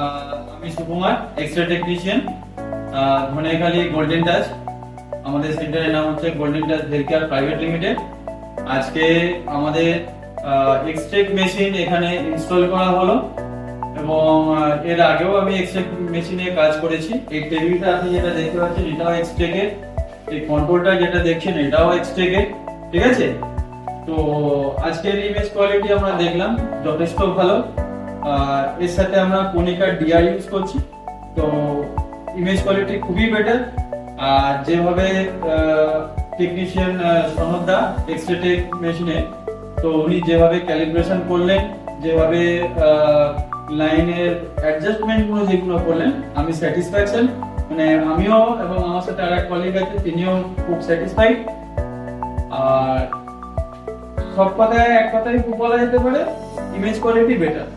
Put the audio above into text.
আমি Sukumar, x ray technician, Dhanekhali golden touch. আমাদের সেন্টারের নাম হচ্ছে golden touch health care private limited. আজকে আমাদের এক্সরে মেশিন এখানে ইনস্টল করা হলো এবং এর আগেও আমি এক্সরে মেশিনে কাজ করেছি। এই টেবিলটা আপনি যেটা দেখতে পাচ্ছেন এটাও এক্সরে কে, এই কন্ট্রোলটা যেটা দেখছেন এটাও এক্সরে কে, ঠিক আছে। তো আজকের ইমেজ কোয়ালিটি আমরা দেখলাম যথেষ্ট ভালো। এর সাথে আমরা কোনিকার ডিআর ইউজ করছি, তো ইমেজ কোয়ালিটি খুবই বেটার। আর যেভাবে টেকনিশিয়ান সনদদা এক্সরে টেক মেশিনে, তো উনি যেভাবে ক্যালিব্রেশন করলেন, যেভাবে লাইনের অ্যাডজাস্টমেন্ট গুলো যেগুলো করলেন, আমি স্যাটিসফ্যাকশন, মানে আমিও এবং আমার সাথে আর এক কলিগ আছে তিনিও খুব স্যাটিসফাইড। আর সব কথায় এক কথায় খুব বলা যেতে পারে ইমেজ কোয়ালিটি বেটার।